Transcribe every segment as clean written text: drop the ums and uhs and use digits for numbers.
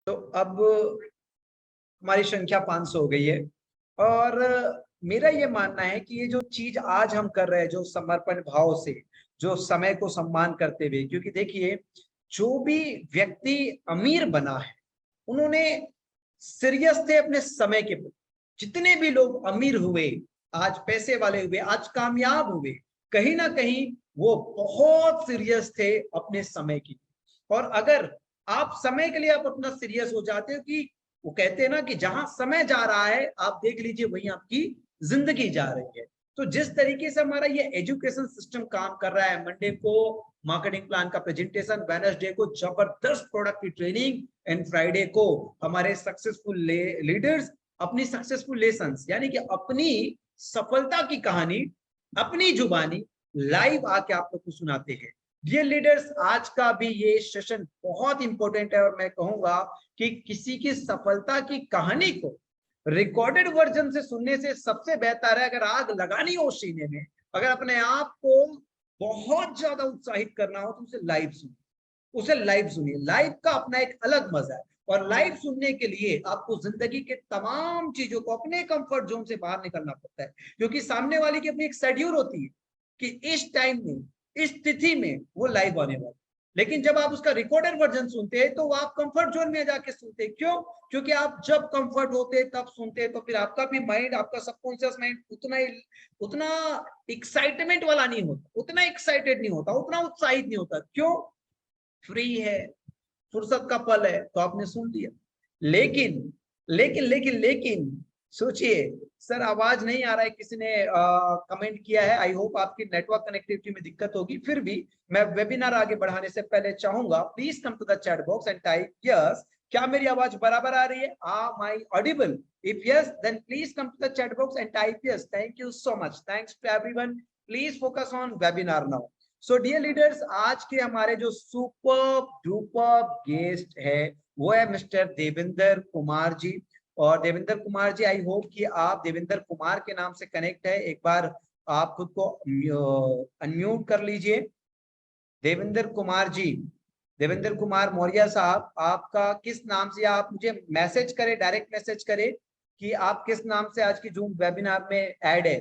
तो अब हमारी संख्या 500 हो गई है। और मेरा ये मानना है कि ये जो चीज आज हम कर रहे हैं, जो समर्पण भाव से, जो समय को सम्मान करते हुए, क्योंकि देखिए जो भी व्यक्ति अमीर बना है उन्होंने सीरियस थे अपने समय के प्रति। जितने भी लोग अमीर हुए, आज पैसे वाले हुए, आज कामयाब हुए, कहीं ना कहीं वो बहुत सीरियस थे अपने समय की। और अगर आप समय के लिए आप अपना सीरियस हो जाते हो, कि वो कहते हैं ना कि जहां समय जा रहा है आप देख लीजिए वहीं आपकी जिंदगी जा रही है। तो जिस तरीके से हमारा ये एजुकेशन सिस्टम काम कर रहा है, मंडे को मार्केटिंग प्लान का प्रेजेंटेशन, वेडनेसडे को जबरदस्त प्रोडक्ट की ट्रेनिंग, एंड फ्राइडे को हमारे सक्सेसफुल लीडर्स अपनी सक्सेसफुल लेसन्स, यानी कि अपनी सफलता की कहानी अपनी जुबानी लाइव आके आप लोग को सुनाते हैं। डियर लीडर्स, आज का भी ये सेशन बहुत इंपॉर्टेंट है और मैं कहूंगा कि किसी की सफलता की कहानी को रिकॉर्डेड वर्जन से सुनने से सबसे बेहतर है, अगर आग लगानी हो सीने में, अगर अपने आप को बहुत ज्यादा उत्साहित करना हो तो उसे लाइव सुनिए। लाइव का अपना एक अलग मजा है। और लाइव सुनने के लिए आपको जिंदगी के तमाम चीजों को अपने कंफर्ट जोन से बाहर निकलना पड़ता है, क्योंकि सामने वाले की अपनी एक शेड्यूल होती है कि इस टाइम में, इस तिथि में वो लाइव आने वाला। लेकिन जब आप उसका रिकॉर्डेड वर्जन सुनते हैं तो आप कंफर्ट जोन में जाके सुनते हैं। क्यों? क्योंकि आप जब कंफर्ट होते हैं तब सुनते हैं, तो फिर आपका भी माइंड, आपका सबकॉन्शियस माइंड उतना एक्साइटमेंट वाला नहीं होता, उतना एक्साइटेड नहीं होता, उतना उत्साहित नहीं होता। क्यों? फ्री है, फुर्सत का पल है, तो आपने सुन लिया। लेकिन लेकिन लेकिन लेकिन सोचिए, सर आवाज नहीं आ रहा है, किसी ने कमेंट किया है। आई होप आपकी नेटवर्क कनेक्टिविटी में दिक्कत होगी। फिर भी मैं वेबिनार आगे बढ़ाने से पहले चाहूंगा, please come to the chat box and type yes. क्या मेरी आवाज बराबर आ रही है? Are my audible? If yes, then please come to the chat box and type yes. Thank you so much, thanks to everyone. Please focus on webinar now. So dear leaders, आज के हमारे जो सुपर डुपर गेस्ट है वो है mister Devendra Kumar ji. और Devendra Kumar ji, I hope कि आप देवेंद्र कुमार के नाम से कनेक्ट है। एक बार आप खुद को अनम्यूट कर लीजिए। देवेंद्र कुमार जी, देवेंद्र कुमार मौर्य साहब, आपका किस नाम से, आप मुझे मैसेज करें, डायरेक्ट मैसेज करें कि आप किस नाम से आज की जूम वेबिनार में ऐड है।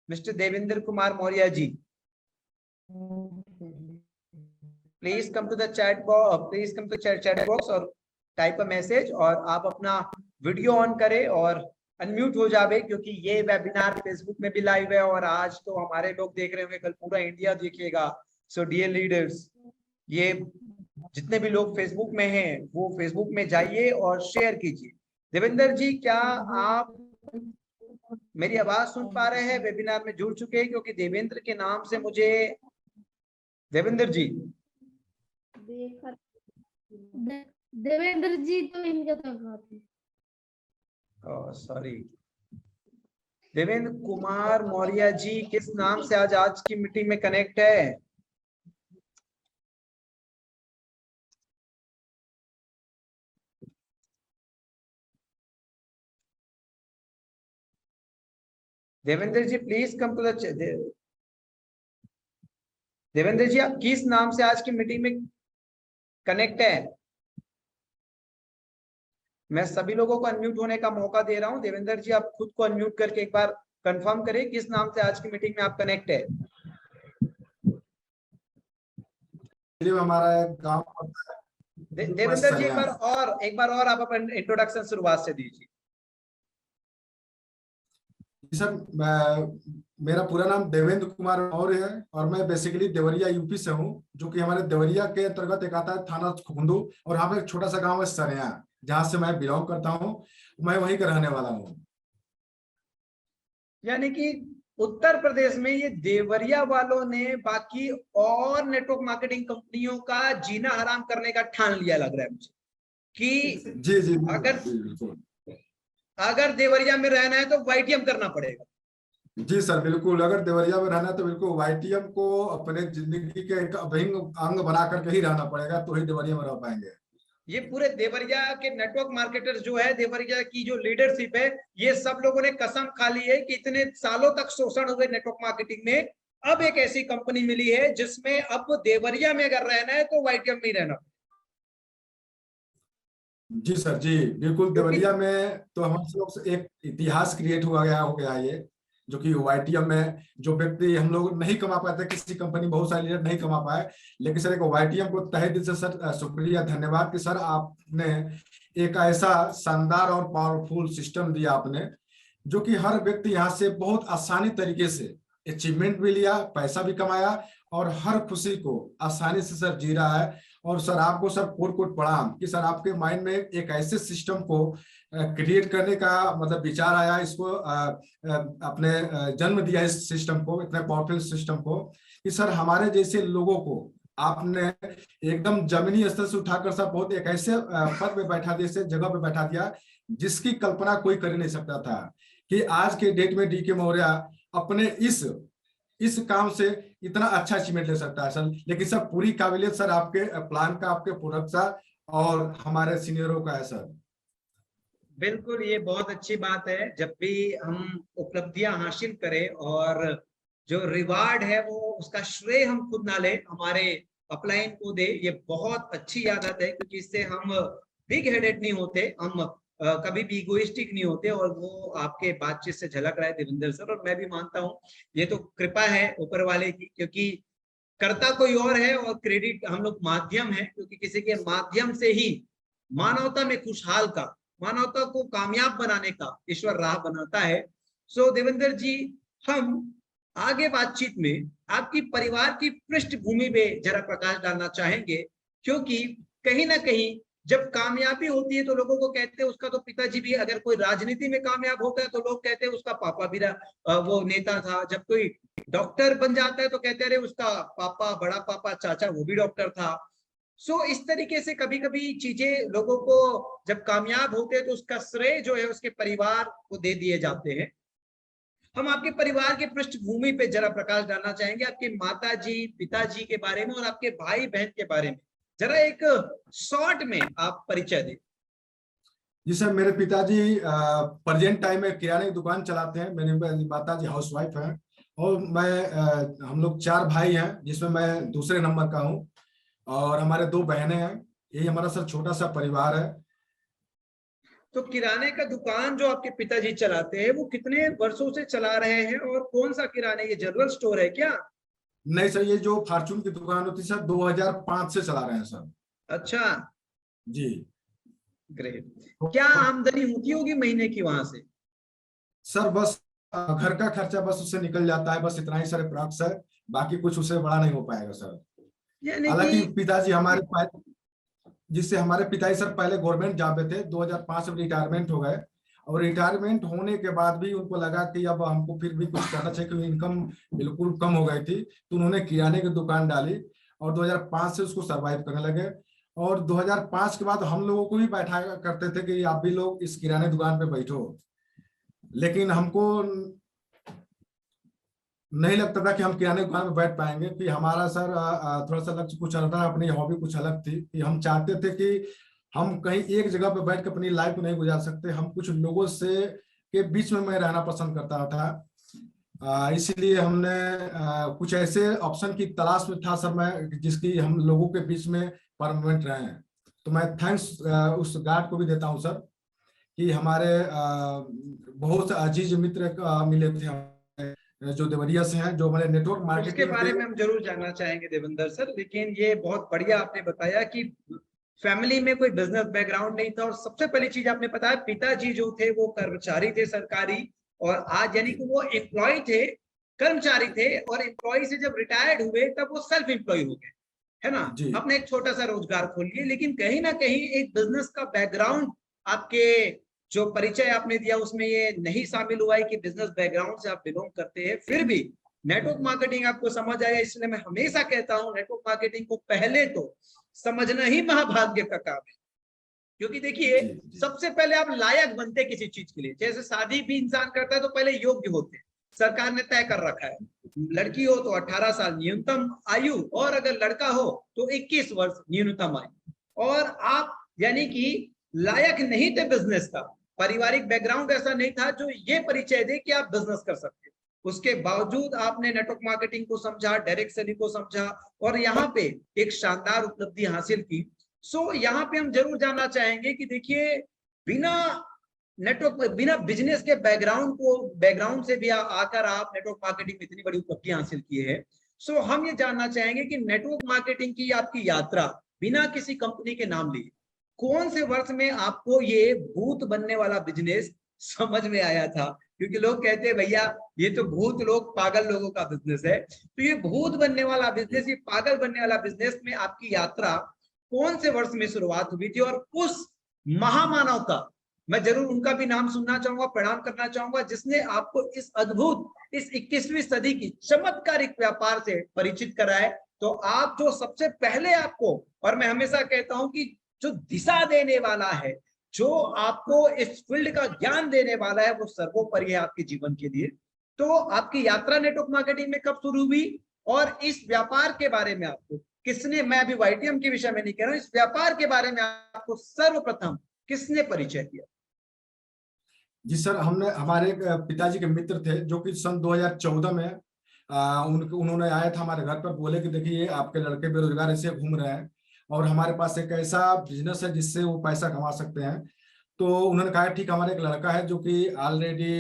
Mister Devendra Kumar Maurya ji, please come to the chat box, please come to chat box और टाइप अ मैसेज, और आप अपना वीडियो ऑन करें और अनम्यूट हो जावे, क्योंकि ये वेबिनार फेसबुक में भी लाइव है और आज तो हमारे लोग देख रहे होंगे, कल पूरा इंडिया देखेगा। सो डियर लीडर्स, ये जितने भी लोग फेसबुक में हैं वो फेसबुक में जाइए और शेयर कीजिए। देवेंद्र जी, क्या आप मेरी आवाज सुन पा रहे हैं? वेबिनार में जुड़ चुके हैं? क्योंकि देवेंद्र के नाम से मुझे, देवेंद्र जी, देवेंद्र जी तो इनका सॉरी, देवेंद्र कुमार मौर्य जी किस नाम से आज की मीटिंग में कनेक्ट है? Devendra ji please come to the, Devendra ji आप किस नाम से आज की मीटिंग में कनेक्ट है? मैं सभी लोगों को अनम्यूट होने का मौका दे रहा हूं। देवेंद्र जी आप खुद को अनम्यूट करके एक बार कंफर्म करें किस नाम से आज की मीटिंग में आप कनेक्ट है। हमारा गांव देवेंद्र जी एक बार और आप अपना इंट्रोडक्शन शुरुआत से दीजिए। सर, मेरा पूरा नाम देवेंद्र कुमार मौर्य है और मैं बेसिकली देवरिया यूपी से हूँ, जो कि हमारे देवरिया के अंतर्गत एक आता है थाना खुंडू, और यहाँ पे एक छोटा सा गांव है सरेया, जहाँ से मैं बिलोंग करता हूँ। मैं वहीं का रहने वाला हूँ। यानी कि उत्तर प्रदेश में ये देवरिया वालों ने बाकी और नेटवर्क मार्केटिंग कंपनियों का जीना हराम करने का ठान लिया, लग रहा है मुझे कि जी जी अगर देवरिया में रहना है तो वाईटीएम करना पड़ेगा। जी सर, बिल्कुल। अगर देवरिया में रहना है तो बिल्कुल वाईटीएम को अपने जिंदगी के एक अभिन्न अंग बना करके ही रहना पड़ेगा, तो ही देवरिया में रह पाएंगे। ये पूरे देवरिया के नेटवर्क मार्केटर्स जो है, देवरिया की जो लीडरशिप है, ये सब लोगों ने कसम खा ली है कि इतने सालों तक शोषण हुए नेटवर्क मार्केटिंग में, अब एक ऐसी कंपनी मिली है जिसमें अब देवरिया में अगर रहना है तो वाईटीएम में रहना। जी सर, जी बिल्कुल। देवरिया में तो हम लोग से एक इतिहास क्रिएट हो गया है ये, जो कि वाईटीएम में जो व्यक्ति हम लोग नहीं कमा पाते, किसी कंपनी बहुत सारे लीडर नहीं कमा पाए, लेकिन सर एक वाईटीएम को तहे दिल से सर शुक्रिया, धन्यवाद कि सर आपने एक ऐसा शानदार और पावरफुल सिस्टम दिया आपने, जो कि हर व्यक्ति यहाँ से बहुत आसानी तरीके से अचीवमेंट भी लिया, पैसा भी कमाया और हर खुशी को आसानी से सर जी रहा है। और सर आपको सर कोट कोट प्रणाम कि सर आपके माइंड में एक ऐसे सिस्टम को क्रिएट करने का मतलब विचार आया, इसको अपने जन्म दिया इस सिस्टम को, इतने पावरफुल सिस्टम को, कि सर हमारे जैसे लोगों को आपने एकदम जमीनी स्तर से उठाकर सर बहुत एक ऐसे पद पे बैठा दिया, ऐसे जगह पे बैठा दिया जिसकी कल्पना कोई कर नहीं सकता था, कि आज के डेट में डीके मौर्य अपने इस काम से इतना अच्छा अचीवमेंट ले सकता है सर। लेकिन सर पूरी काबिलियत सर आपके प्लान का, आपके प्रोडक्ट का और हमारे सीनियरों का है सर। बिल्कुल, ये बहुत अच्छी बात है जब भी हम उपलब्धियां हासिल करें और जो रिवार्ड है वो उसका श्रेय हम खुद ना ले, हमारे अपलाइन को दे। ये बहुत अच्छी आदत है, क्योंकि इससे हम बिग हेडेड नहीं होते, हम कभी भी इगोइस्टिक नहीं होते। और वो आपके बातचीत से झलक रहा है देवेंद्र सर, और मैं भी मानता हूँ ये तो कृपा है ऊपर वाले की, क्योंकि करता कोई और है और क्रेडिट हम लोग माध्यम है, क्योंकि किसी के माध्यम से ही मानवता में खुशहाल का, मानवता को कामयाब बनाने का ईश्वर राह बनाता है। सो देवेंद्र जी, हम आगे बातचीत में आपकी परिवार की पृष्ठभूमि में जरा प्रकाश डालना चाहेंगे, क्योंकि कहीं ना कहीं जब कामयाबी होती है तो लोगों को कहते हैं उसका तो पिताजी भी, अगर कोई राजनीति में कामयाब होता है तो लोग कहते हैं उसका पापा भी वो नेता था, जब कोई डॉक्टर बन जाता है तो कहते हैं अरे उसका पापा, बड़ा पापा, चाचा वो भी डॉक्टर था। सो इस तरीके से कभी कभी चीजें लोगों को जब कामयाब होते हैं तो उसका श्रेय जो है उसके परिवार को दे दिए जाते हैं। हम आपके परिवार के पृष्ठभूमि पे जरा प्रकाश डालना चाहेंगे, आपके माता जी, पिताजी के बारे में और आपके भाई बहन के बारे में जरा एक शॉर्ट में आप परिचय दें। जी सर, मेरे पिताजी प्रेजेंट टाइम में किराने की दुकान चलाते हैं, मेरी माता जी हाउसवाइफ हैं, और मैं हम लोग 4 भाई हैं, जिसमें मैं दूसरे नंबर का हूँ, और हमारे 2 बहनें हैं। यही हमारा सर छोटा सा परिवार है। तो किराने का दुकान जो आपके पिताजी चलाते हैं वो कितने वर्षों से चला रहे हैं, और कौन सा किराने, ये जनरल स्टोर है क्या? नहीं सर, ये जो फॉर्चून की दुकान होती है सर 2005 से चला रहे हैं सर। अच्छा, जी। ग्रेट। तो क्या आमदनी होती होगी महीने की वहां से? सर बस घर का खर्चा बस उससे निकल जाता है, बस इतना ही सर अप्रॉक्स है, बाकी कुछ उससे बड़ा नहीं हो पाएगा सर। यानी हालांकि कि पिताजी जिससे हमारे पिताजी सर पहले गवर्नमेंट जॉब में थे, 2005 में रिटायरमेंट हो गए, और रिटायरमेंट होने के बाद भी उनको लगा कि अब हमको फिर भी कुछ करना चाहिए, क्योंकि इनकम बिल्कुल कम हो गई थी, तो उन्होंने किराने की दुकान डाली और 2005 से उसको सरवाइव करने लगे। और 2005 के बाद हम लोगों को भी बैठा करते थे कि आप भी लोग इस किराने दुकान पे बैठो, लेकिन हमको नहीं लगता था कि हम किराने दुकान में बैठ पाएंगे, कि हमारा सर थोड़ा सा लक्ष्य कुछ अलग था, अपनी हॉबी कुछ अलग थी, कि हम चाहते थे कि हम कहीं एक जगह पे बैठ कर अपनी लाइफ को नहीं गुजार सकते, हम कुछ लोगों से के बीच में मैं रहना पसंद करता था। इसीलिए हमने कुछ ऐसे ऑप्शन की तलाश में था सर मैं, जिसकी हम लोगों के बीच में परमानेंट रहे हैं। तो मैं थैंक्स उस गार्ड को भी देता हूँ सर, कि हमारे बहुत अजीज मित्र मिले थे जो देवरिया से हैं, जो हमारे नेटवर्क उसके मार्केटिंग बारे में हम जरूर जानना चाहेंगे देवेंद्र सर, लेकिन ये बहुत बढ़िया आपने बताया कि फैमिली में कोई बिजनेस बैकग्राउंड नहीं था, और सबसे पहली चीज आपने बताया पिताजी जो थे वो कर्मचारी थे सरकारी, और आज यानी कि वो एम्प्लॉय थे, कर्मचारी थे, और एम्प्लॉय से जब रिटायर्ड हुए तब वो सेल्फ एम्प्लॉय हो गए, है ना? जी। अपने एक छोटा सा रोजगार खोल लिए, लेकिन कहीं ना कहीं एक बिजनेस का बैकग्राउंड आपके जो परिचय आपने दिया उसमें ये नहीं शामिल हुआ है कि बिजनेस बैकग्राउंड से आप बिलोंग करते हैं। फिर भी नेटवर्क मार्केटिंग आपको समझ आया, इसलिए मैं हमेशा कहता हूं नेटवर्क मार्केटिंग को पहले तो समझना ही महाभाग्य का काम है, क्योंकि देखिए सबसे पहले आप लायक बनते किसी चीज के लिए। जैसे शादी भी इंसान करता है तो पहले योग्य होते हैं, सरकार ने तय कर रखा है, लड़की हो तो 18 साल न्यूनतम आयु, और अगर लड़का हो तो 21 वर्ष न्यूनतम आयु। और आप यानी कि लायक नहीं थे बिजनेस का, पारिवारिक बैकग्राउंड ऐसा नहीं था जो ये परिचय दे कि आप बिजनेस कर सकते। उसके बावजूद आपने नेटवर्क मार्केटिंग को समझा, डायरेक्ट सेलिंग को समझा, और यहाँ पे एक शानदार उपलब्धि हासिल की। सो यहाँ पे हम जरूर जानना चाहेंगे कि देखिए बिना नेटवर्क, बिना बिजनेस के बैकग्राउंड से भी आकर आप नेटवर्क मार्केटिंग में इतनी बड़ी उपलब्धि हासिल की है। सो हम ये जानना चाहेंगे कि नेटवर्क मार्केटिंग की आपकी यात्रा बिना किसी कंपनी के नाम लिए कौन से वर्ष में आपको ये भूत बनने वाला बिजनेस समझ में आया था? क्योंकि लोग कहते हैं भैया ये तो भूत लोग, पागल लोगों का बिजनेस है। तो ये भूत बनने वाला बिजनेस, ये पागल बनने वाला बिजनेस में आपकी यात्रा कौन से वर्ष में शुरुआत हुई थी? और उस महामानव का मैं जरूर उनका भी नाम सुनना चाहूंगा, प्रणाम करना चाहूंगा, जिसने आपको इस अद्भुत, इस 21वीं सदी की चमत्कारिक व्यापार से परिचित कराए। तो आप जो सबसे पहले आपको, और मैं हमेशा कहता हूं कि जो दिशा देने वाला है, जो आपको इस फील्ड का ज्ञान देने वाला है, वो सर्वोपरि है आपके जीवन के लिए। तो आपकी यात्रा नेटवर्क मार्केटिंग में कब शुरू हुई और इस व्यापार के बारे में आपको किसने, मैं अभी YTM के विषय में नहीं कह रहा हूं, इस व्यापार के बारे में आपको सर्वप्रथम किसने परिचय दिया? जी सर, हमने, हमारे पिताजी के मित्र थे जो कि सन 2014 में उन्होंने आया था हमारे घर पर, बोले कि देखिए आपके लड़के बेरोजगार ऐसे घूम रहे हैं और हमारे पास एक ऐसा बिजनेस है जिससे वो पैसा कमा सकते हैं। तो उन्होंने कहा ठीक, हमारे एक लड़का है जो कि ऑलरेडी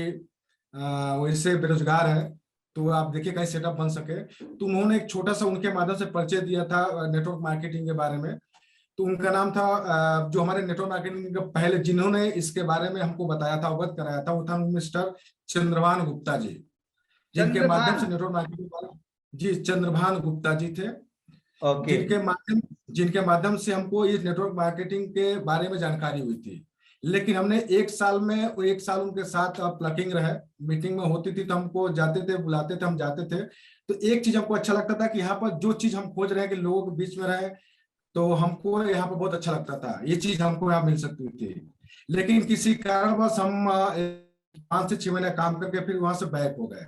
वैसे बेरोजगार है, तो आप देखिए कहीं सेटअप बन सके। तो उन्होंने एक छोटा सा उनके माध्यम से परिचय दिया था नेटवर्क मार्केटिंग के बारे में। तो उनका नाम था, जो हमारे नेटवर्क मार्केटिंग के पहले जिन्होंने इसके बारे में हमको बताया था, अवगत कराया था, वो था मिस्टर चंद्रभान गुप्ता जी, जिनके माध्यम से नेटवर्क मार्केटिंग, जी चंद्रभान गुप्ता जी थे। जिनके माध्यम से हमको इस नेटवर्क मार्केटिंग के बारे में जानकारी हुई थी। लेकिन हमने एक साल उनके साथ प्लकिंग रहे, मीटिंग में होती थी तो हमको जाते थे, बुलाते थे, हम जाते थे। तो एक चीज हमको अच्छा लगता था कि यहाँ पर जो चीज हम खोज रहे हैं कि लोगों के बीच में रहे, तो हमको यहाँ पर बहुत अच्छा लगता था, ये चीज हमको यहाँ मिल सकती थी। लेकिन किसी कारणवश हम 5 से 6 महीने काम करके फिर वहां से बैक हो गए।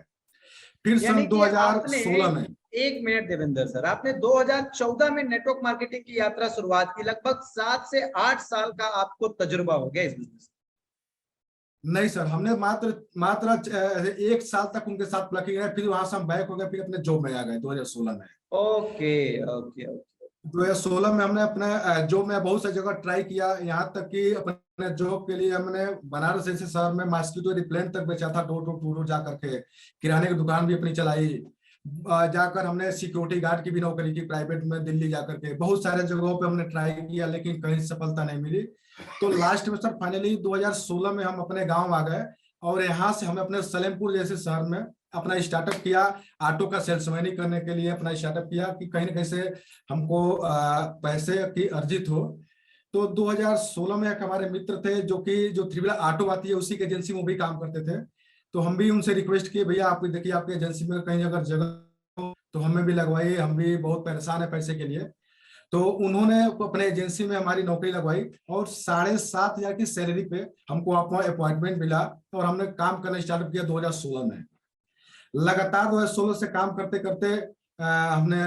फिर सन 2016 में, एक मिनट देवेंद्र सर, आपने 2014 में नेटवर्क मार्केटिंग की यात्रा शुरुआत की, लगभग 7 से 8 साल का आपको तजुर्बा हो गया इस बिजनेस। नहीं सर, हमने मात्र 1 साल तक उनके साथ प्लकिंग रहे, फिर वहां से हम बैक हो गए, फिर अपने जॉब में आ गए 2016 में। Okay okay okay. 2016 में हमने अपने जॉब में बहुत सी जगह ट्राई किया, यहाँ तक कि अपने जॉब के लिए हमने बनारस जैसे शहर में मॉस्किटो रिपेलेंट तक बेचा था, डोर टू डोर जा करके। किराने की दुकान भी अपनी चलाई, जाकर हमने सिक्योरिटी गार्ड की भी नौकरी की प्राइवेट में दिल्ली जाकर के। बहुत सारे जगहों पे हमने ट्राई किया लेकिन कहीं सफलता नहीं मिली। तो लास्ट में सर फाइनली 2016 में हम अपने गाँव आ गए और यहाँ से हमने अपने सलेमपुर जैसे शहर में अपना स्टार्टअप किया, ऑटो का सेल्समैनिंग करने के लिए अपना स्टार्टअप किया कि कहीं ना कहीं से हमको पैसे की अर्जित हो। तो 2016 में एक हमारे मित्र थे जो 3 व्हीलर ऑटो आती है उसी के एजेंसी में भी काम करते थे। तो हम भी उनसे रिक्वेस्ट किए, भैया आप देखिए आपके एजेंसी में कहीं अगर जगह हो तो हमें भी लगवाइए, हम भी बहुत परेशान है पैसे के लिए। तो उन्होंने अपने एजेंसी में हमारी नौकरी लगवाई और 7,500 की सैलरी पे हमको अपॉइंटमेंट मिला और हमने काम करना स्टार्ट किया 2016 में। लगातार 2016 से काम करते करते हमने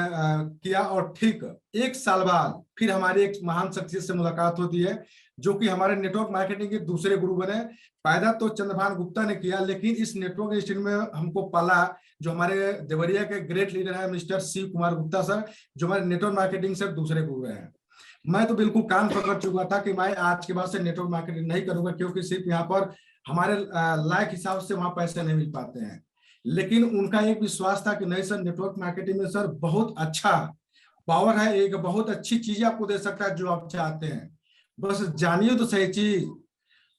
किया और ठीक 1 साल बाद फिर हमारी एक महान शख्सियत से मुलाकात होती है जो कि हमारे नेटवर्क मार्केटिंग के दूसरे गुरु बने। पैदा तो चंद्रभान गुप्ता ने किया लेकिन इस नेटवर्क इंडस्ट्री में हमको पाला जो हमारे देवरिया के ग्रेट लीडर है मिस्टर शिव कुमार गुप्ता सर, जो हमारे नेटवर्क मार्केटिंग से दूसरे गुरु हैं। मैं तो बिल्कुल कान पकड़ चुका था कि मैं आज के बाद से नेटवर्क मार्केटिंग नहीं करूंगा क्योंकि सिर्फ यहाँ पर हमारे लायक हिसाब से वहां पैसे नहीं मिल पाते हैं। लेकिन उनका एक विश्वास था कि नहीं सर, नेटवर्क मार्केटिंग में सर बहुत अच्छा पावर है, एक बहुत अच्छी चीज आपको दे सकता है जो आप चाहते हैं, बस जानिए तो सही चीज।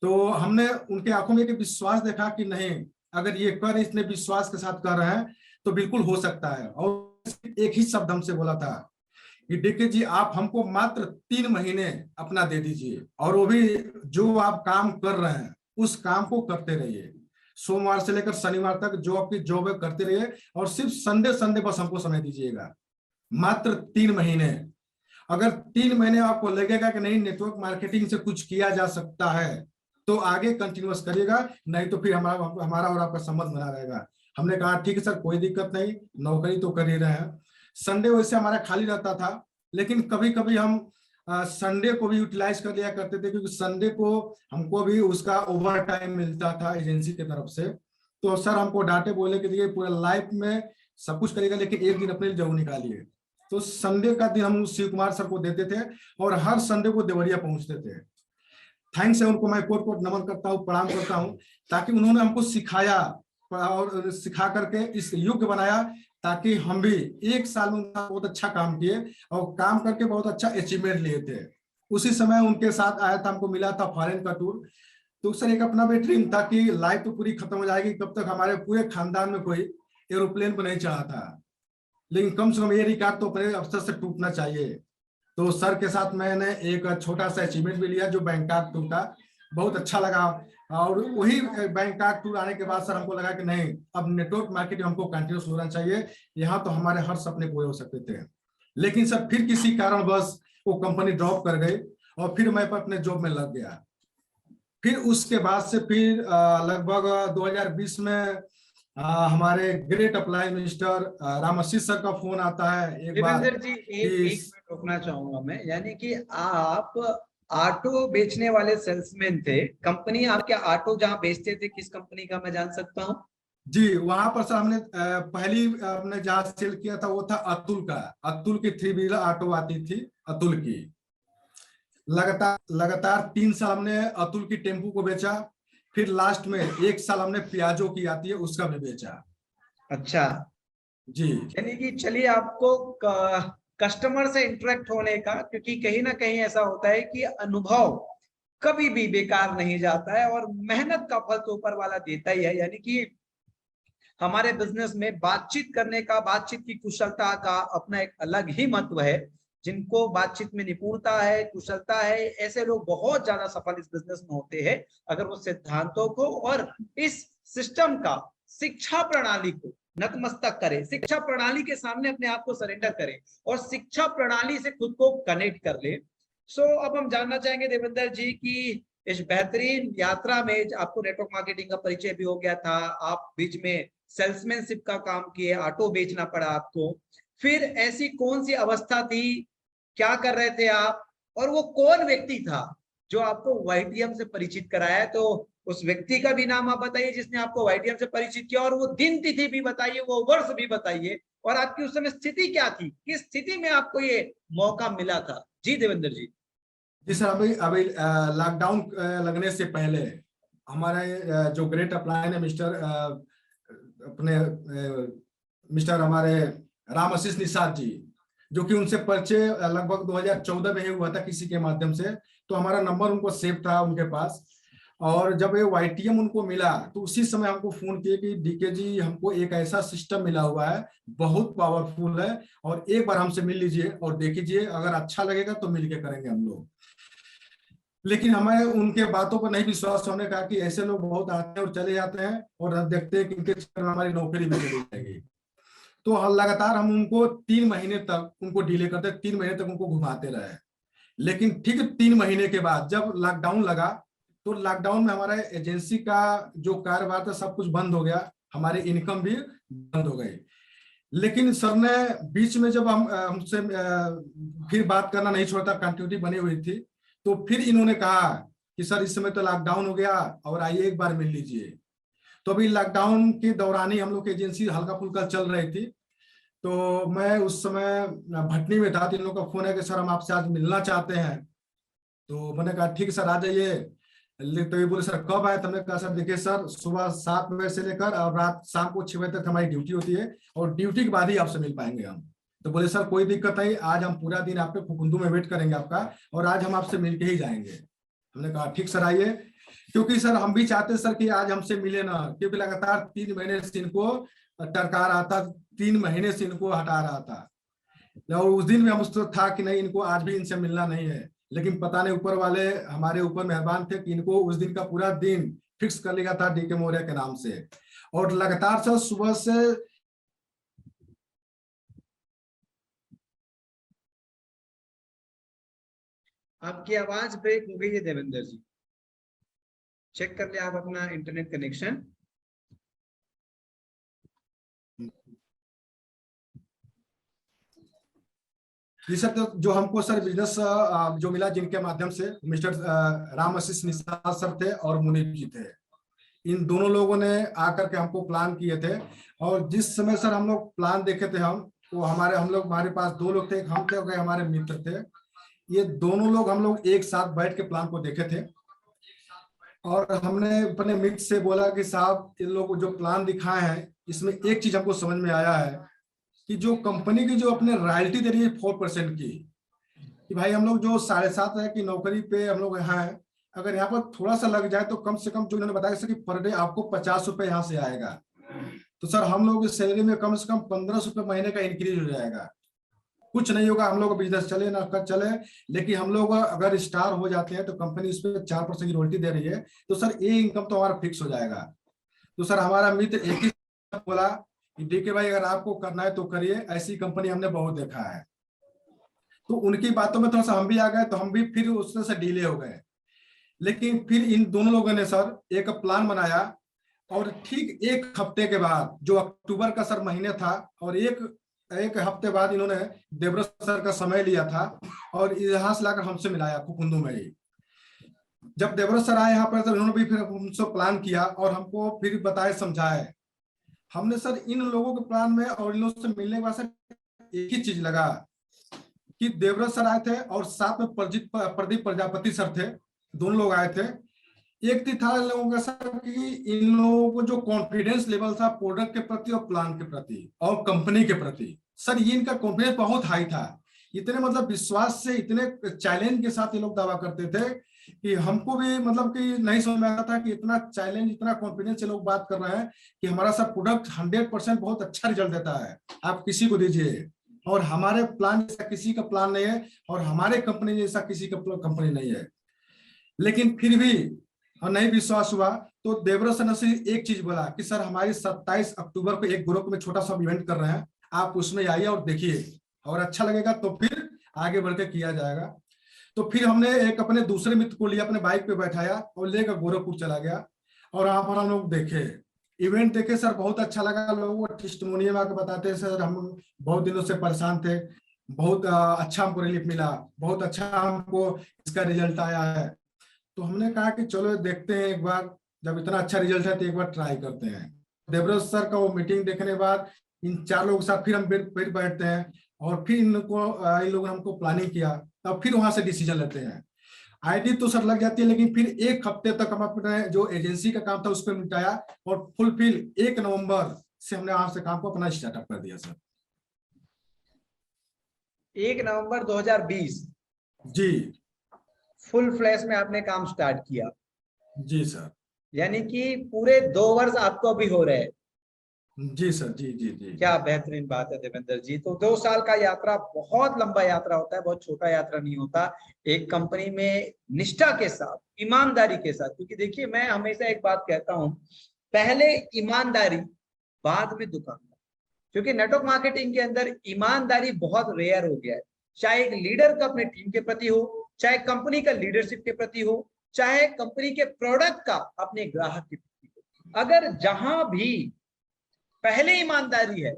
तो हमने उनके आंखों में एक विश्वास देखा कि नहीं, अगर ये कर इतने विश्वास के साथ कर रहे हैं तो बिल्कुल हो सकता है। और एक ही शब्द हमसे बोला था कि डीके जी आप हमको मात्र 3 महीने अपना दे दीजिए और वो भी जो आप काम कर रहे हैं उस काम को करते रहिए, सोमवार से लेकर शनिवार तक जो आपकी जॉब है करते रहिए और सिर्फ संडे बस हमको समय दीजिएगा, मात्र 3 महीने। अगर 3 महीने आपको लगेगा कि नहीं नेटवर्क मार्केटिंग से कुछ किया जा सकता है तो आगे कंटिन्यूअस करिएगा, नहीं तो फिर हमारा और आपका संबंध बना रहेगा। हमने कहा ठीक है सर, कोई दिक्कत नहीं, नौकरी तो कर ही रहे हैं। संडे वैसे हमारा खाली रहता था लेकिन कभी कभी हम संडे को भी यूटिलाइज कर लिया करते थे क्योंकि संडे को हमको भी उसका ओवर टाइम मिलता था एजेंसी की तरफ से। तो सर हमको डांटे बोले कि देखिए पूरा लाइफ में सब कुछ करेगा लेकिन एक दिन अपने लिए जरूर निकालिए। तो संडे का दिन हम शिव कुमार सर को देते थे और हर संडे को देवरिया पहुंचते थे। थैंक्स है उनको, मैं कोट कोट नमन करता हूँ, प्रणाम करता हूँ, ताकि उन्होंने हमको सिखाया और सिखा करके इस योग्य बनाया, ताकि हम भी 1 साल में उनका बहुत अच्छा काम किए और काम करके बहुत अच्छा अचीवमेंट लिए थे। उसी समय उनके साथ आया था, हमको मिला था फॉरेन का टूर। तो सर एक अपना भी ड्रीम था कि लाइफ तो पूरी खत्म हो जाएगी, कब तक हमारे पूरे खानदान में कोई एरोप्लेन पर नहीं चढ़ा था, लेकिन कम से कम ये रिकॉर्ड तो अपने अफसर से टूटना चाहिए। तो सर के साथ मैंने एक छोटा सा अचीवमेंट भी लिया जो बैंकॉक टूर का, बहुत अच्छा लगा। और वही बैंकॉक टूर आने के बाद सर हमको लगा कि नहीं, अब नेटवर्क मार्केटिंग हमको कंटिन्यूस होना चाहिए, यहाँ तो हमारे हर सपने पूरे हो सकते थे। लेकिन सर फिर किसी कारणवश वो कंपनी ड्रॉप कर गई और फिर मैं अपने जॉब में लग गया। फिर उसके बाद से फिर लगभग 2020 में हमारे ग्रेट अप्लाई मिनिस्टर राम आशीष सर का फोन आता है एक बार। देवेंद्र जी एक मिनट रुकना चाहूंगा मैं, यानी कि आप ऑटो बेचने वाले सेल्समैन थे, कंपनी आप क्या ऑटो जहां बेचते थे किस कंपनी का मैं जान सकता हूँ? जी, वहां पर सर हमने पहली हमने जहाँ सेल किया था वो था अतुल का, अतुल की 3 व्हीलर ऑटो आती थी अतुल की। लगातार 3 साल हमने अतुल की टेम्पू को बेचा, फिर लास्ट में 1 साल हमने पियाजो की आती है उसका भी बेचा। अच्छा जी, यानी कि चलिए आपको कस्टमर से इंटरेक्ट होने का, क्योंकि कहीं ना कहीं ऐसा होता है कि अनुभव कभी भी बेकार नहीं जाता है और मेहनत का फल तो ऊपर वाला देता ही है। यानी कि हमारे बिजनेस में बातचीत करने का, बातचीत की कुशलता का अपना एक अलग ही महत्व है। जिनको बातचीत में निपुणता है, कुशलता है, ऐसे लोग बहुत ज्यादा सफल इस बिजनेस में होते हैं अगर वो सिद्धांतों को और इस सिस्टम का, शिक्षा प्रणाली को नतमस्तक करे, शिक्षा प्रणाली के सामने अपने आप को सरेंडर करे और शिक्षा प्रणाली से खुद को कनेक्ट कर ले। अब हम जानना चाहेंगे देवेंद्र जी की इस बेहतरीन यात्रा में आपको नेटवर्क मार्केटिंग का परिचय भी हो गया था, आप बीच में सेल्समैनशिप का काम किए, ऑटो बेचना पड़ा आपको, फिर ऐसी कौन सी अवस्था थी, क्या कर रहे थे आप, और वो कौन व्यक्ति था जो आपको वाईटीएम से परिचित कराया? तो उस व्यक्ति का भी नाम आप बताइए जिसने आपको वाईटीएम से परिचित किया, और वो दिन तिथि भी बताइए, वो वर्ष भी बताइए, और आपकी उस समय स्थिति क्या थी, किस स्थिति में आपको ये मौका मिला था? जी देवेंद्र जी। जी सर, अभी लॉकडाउन लगने से पहले हमारे जो ग्रेट अप्लाई ने मिस्टर हमारे राम आशीष निषाद जी, जो कि उनसे परिचय लगभग 2014 में ही हुआ था किसी के माध्यम से, तो हमारा नंबर उनको सेव था उनके पास। और जब ये वाईटीएम उनको मिला तो उसी समय हमको फोन किए कि डीके जी हमको एक ऐसा सिस्टम मिला हुआ है, बहुत पावरफुल है, और एक बार हमसे मिल लीजिए और देख लीजिए, अगर अच्छा लगेगा तो मिलके करेंगे हम लोग। लेकिन हमें उनके बातों पर नहीं विश्वास, हमने कहा कि ऐसे लोग बहुत आते हैं और चले जाते हैं और देखते हैं कि इनके चक्कर में हमारी नौकरी भी चली जाएगी। तो लगातार हम उनको 3 महीने तक उनको डिले करते, 3 महीने तक उनको घुमाते रहे। लेकिन ठीक 3 महीने के बाद जब लॉकडाउन लगा, तो लॉकडाउन में हमारा एजेंसी का जो कारोबार था सब कुछ बंद हो गया, हमारी इनकम भी बंद हो गई। लेकिन सर ने बीच में जब हमसे फिर बात करना नहीं छोड़ा, कंटिन्यूटी बनी हुई थी, तो फिर इन्होंने कहा कि सर इस समय तो लॉकडाउन हो गया और आइए एक बार मिल लीजिए। तो अभी लॉकडाउन के दौरान ही हम लोग की एजेंसी हल्का फुल्का चल रही थी, तो मैं उस समय भटनी में था, तो इन लोगों का फोन है कि सर हम आपसे आज मिलना चाहते हैं। तो मैंने कहा ठीक सर आ जाइए। तो ये बोले सर कब आए? तो हमने कहा सर देखिए सर, सुबह 7 बजे से लेकर और रात शाम को 6 बजे तक हमारी ड्यूटी होती है और ड्यूटी के बाद ही आपसे मिल पाएंगे हम। तो बोले सर कोई दिक्कत नहीं, आज हम पूरा दिन आपके खुकुंदू में वेट करेंगे आपका, और आज हम आपसे मिल के ही जाएंगे। हमने कहा ठीक सर आइए, क्योंकि सर हम भी चाहते सर कि आज हमसे मिले ना, क्योंकि लगातार 3 महीने से इनको टरका रहा था, 3 महीने से इनको हटा रहा था। और उस दिन में हम उसको था कि नहीं इनको आज भी इनसे मिलना नहीं है, लेकिन पता नहीं ऊपर वाले हमारे ऊपर मेहरबान थे कि इनको उस दिन का पूरा दिन फिक्स कर लिया था डीके मौर्य के नाम से। और लगातार सर सुबह से आपकी आवाज ब्रेक हो गई है देवेंद्र जी, चेक कर ले आप अपना इंटरनेट कनेक्शन। ये सब तो जो हमको सर बिजनेस जो मिला, जिनके माध्यम से मिस्टर राम आशीष निषाद सर थे और मुनीप जी थे, इन दोनों लोगों ने आकर के हमको प्लान किए थे। और जिस समय सर हम लोग प्लान देखे थे हम, वो हमारे पास 2 लोग थे, एक हम थे और एक हमारे मित्र थे। ये दोनों लोग हम लोग एक साथ बैठ के प्लान को देखे थे और हमने अपने मित्र से बोला कि साहब इन लोग जो प्लान दिखाए हैं इसमें एक चीज हमको समझ में आया है कि जो कंपनी की जो अपने रॉयल्टी दे रही है 4% की, कि भाई हम लोग जो 7.5 की नौकरी पे हम लोग यहाँ है, अगर यहाँ पर थोड़ा सा लग जाए तो कम से कम जो इन्होंने बताया कि पर डे आपको 50 रुपए यहाँ से आएगा। तो सर हम लोग की सैलरी में कम से कम 1500 रुपए महीने का इंक्रीज हो जाएगा। कुछ नहीं होगा, हम लोग का बिजनेस चले ना कर चले, लेकिन हम लोग अगर स्टार हो जाते हैं तो कंपनी इस पर 4% की रॉयल्टी दे रही है, तो सर ये इनकम तो हमारा फिक्स हो जाएगा। तो सर हमारा मित्र एक ही बोला कि डीके भाई अगर आपको करना है तो करिए, ऐसी कंपनी हमने बहुत देखा है। तो उनकी बातों में थोड़ा सा हम भी आ गए, तो हम भी फिर उससे डिले हो गए। लेकिन फिर इन दोनों लोगों ने सर एक प्लान बनाया और ठीक 1 हफ्ते के बाद, जो अक्टूबर का सर महीने था, और एक हफ्ते बाद इन्होंने देवव्रत सर का समय लिया था और यहाँ से लाकर हमसे मिलाया खुकुंदू में ही। जब देवव्रत सर आए यहाँ पर, तो उन्होंने भी फिर हमसे प्लान किया और हमको फिर बताए समझाए। हमने सर इन लोगों के प्लान में और इन लोगों से मिलने के बाद सर एक ही चीज लगा कि देवव्रत सर आए थे और साथ में प्रदीप प्रजापति सर थे, दोनों लोग आए थे। एक थी था लोगों का सर कि इन लोगों को जो कॉन्फिडेंस लेवल था प्रोडक्ट के प्रति और प्लान के प्रति और कंपनी के प्रति, सर ये इनका कॉन्फिडेंस बहुत हाई था। इतने मतलब विश्वास से, इतने चैलेंज के साथ ये लोग दावा करते थे कि हमको भी मतलब कि नहीं समझ में आता था कि इतना चैलेंज, इतना कॉन्फिडेंस से लोग बात कर रहे हैं कि हमारा सब प्रोडक्ट 100% बहुत अच्छा रिजल्ट देता है, आप किसी को दीजिए, और हमारे प्लान जैसा किसी का प्लान नहीं है और हमारे कंपनी जैसा किसी का कंपनी नहीं है। लेकिन फिर भी नहीं विश्वास हुआ तो देवव्रत सर ने एक चीज बोला कि सर हमारी 27 अक्टूबर को एक ग्रुप में छोटा सा इवेंट कर रहे हैं, आप उसमें आइए और देखिए, और अच्छा लगेगा तो फिर आगे बढ़ के किया जाएगा। तो फिर हमने एक अपने दूसरे मित्र को लिया, अपने बाइक पे बैठाया और लेकर गोरखपुर चला गया और वहां पर हम लोग देखे, इवेंट देखे। सर बहुत अच्छा लगा, लोगों को टेस्टिमोनियम आके बताते हैं सर हम बहुत दिनों से परेशान थे, बहुत अच्छा हमको रिलीफ मिला, बहुत अच्छा हमको इसका रिजल्ट आया है। तो हमने कहा कि चलो देखते हैं एक बार, जब इतना अच्छा रिजल्ट है तो एक बार ट्राई करते हैं। देवव्रत सर का वो मीटिंग देखने के बाद इन 4 लोगों के साथ फिर हम फिर बैठते हैं और फिर इन लोगों ने हमको प्लानिंग किया, तब फिर वहां से डिसीजन लेते हैं। आईडी तो सर लग जाती है, लेकिन फिर 1 हफ्ते तक हम अपने जो एजेंसी का काम था उस पर निपटाया और फुलफिल 1 नवंबर से हमने वहां से काम को अपना स्टार्टअप कर दिया सर। 1 नवंबर 2020 जी फुल फ्लैश में आपने काम स्टार्ट किया। जी सर। यानी कि पूरे 2 वर्ष आपको अभी हो रहे हैं। जी सर। जी जी जी। क्या बेहतरीन बात है देवेंद्र जी। तो 2 साल का यात्रा बहुत लंबा यात्रा होता है, बहुत छोटा यात्रा नहीं होता। एक कंपनी में निष्ठा के साथ, ईमानदारी के साथ, क्योंकि देखिए मैं हमेशा एक बात कहता हूं, पहले ईमानदारी बाद में दुकानदारी। क्योंकि नेटवर्क मार्केटिंग के अंदर ईमानदारी बहुत रेयर हो गया है। चाहे एक लीडर का अपने टीम के प्रति हो, चाहे कंपनी का लीडरशिप के प्रति हो, चाहे कंपनी के प्रोडक्ट का अपने ग्राहक के प्रति हो। अगर जहां भी पहले ईमानदारी है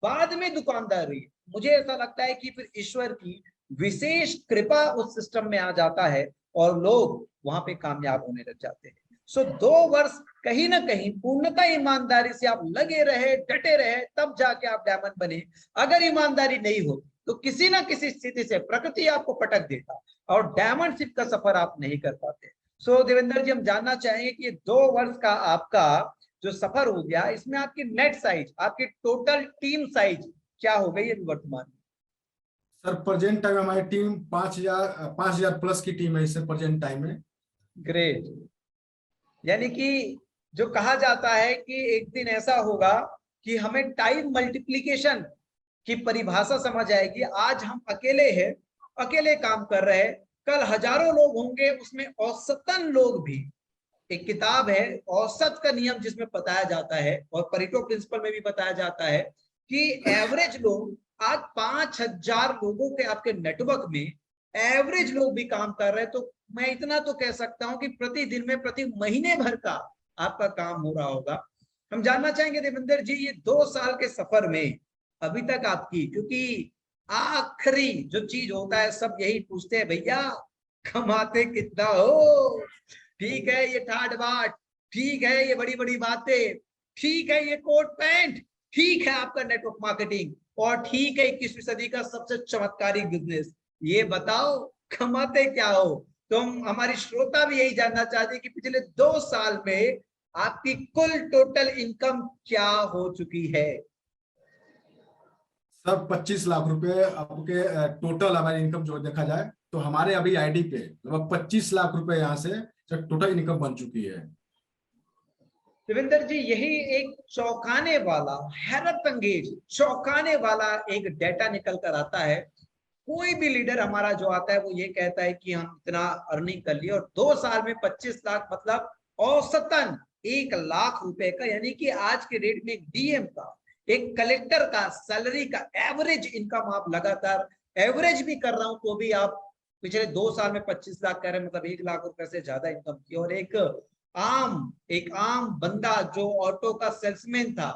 बाद में दुकानदारी है, मुझे ऐसा लगता है कि फिर ईश्वर की विशेष कृपा उस सिस्टम में आ जाता है और लोग वहां पे कामयाब होने लग जाते हैं। सो 2 वर्ष कहीं ना कहीं पूर्णतः ईमानदारी से आप लगे रहे, डटे रहे, तब जाके आप डायमंड बने। अगर ईमानदारी नहीं हो तो किसी ना किसी स्थिति से प्रकृति आपको पटक देता और डायमंडशिप का सफर आप नहीं कर पाते। सो देवेंद्र जी, हम जानना चाहेंगे कि 2 वर्ष का आपका जो सफर हो गया, इसमें आपकी नेट साइज, आपकी टोटल टीम साइज क्या हो गई है वर्तमान में? सर प्रेजेंट टाइम हमारी टीम 5000 प्लस की टीम है इस प्रेजेंट टाइम में। ग्रेट। यानी कि जो कहा जाता है कि एक दिन ऐसा होगा कि हमें टाइम मल्टीप्लिकेशन की परिभाषा समझ आएगी। आज हम अकेले हैं, अकेले काम कर रहे हैं, कल हजारों लोग होंगे, उसमें औसतन लोग भी। एक किताब है औसत का नियम जिसमें बताया जाता है और परेटो प्रिंसिपल में भी बताया जाता है कि एवरेज लोग आज 5000 लोगों के आपके नेटवर्क में एवरेज लोग भी काम कर रहे हैं। तो मैं इतना तो कह सकता हूं कि प्रतिदिन में, प्रति महीने भर का आपका काम हो रहा होगा। हम जानना चाहेंगे देवेंद्र जी, ये 2 साल के सफर में अभी तक आपकी, क्योंकि आखिरी जो चीज होता है सब यही पूछते हैं, भैया कमाते कितना हो? ठीक है ये ठाट बाट, ठीक है ये बड़ी बड़ी बातें, ठीक है ये कोट पैंट, ठीक है आपका नेटवर्क मार्केटिंग, और ठीक है 21वीं सदी का सबसे चमत्कारिक बिजनेस। ये बताओ कमाते क्या हो तुम? हमारी श्रोता भी यही जानना चाहती है कि पिछले 2 साल में आपकी कुल टोटल इनकम क्या हो चुकी है? सर 25 लाख रुपए आपके टोटल हमारी इनकम जो देखा जाए तो हमारे अभी आईडी पे लगभग 25 लाख रुपए यहाँ से टोटल इनकम बन चुकी है। देवेंद्र जी, यही एक चौंकाने वाला, हैरत अंगेज चौंकाने वाला एक डेटा निकल कर आता है। कोई भी लीडर हमारा जो आता है वो ये कहता है कि हम इतना अर्निंग कर लिए, और 2 साल में 25 लाख मतलब औसतन 1 लाख रुपए का, यानी कि आज के रेट में एक डीएम का, एक कलेक्टर का सैलरी का एवरेज इनकम आप लगातार एवरेज भी कर रहा हूं तो भी आप पिछले 2 साल में 25 लाख कह रहे हैं, मतलब 1 लाख रुपए से ज्यादा इनकम की। और एक आम बंदा जो ऑटो का सेल्समैन था,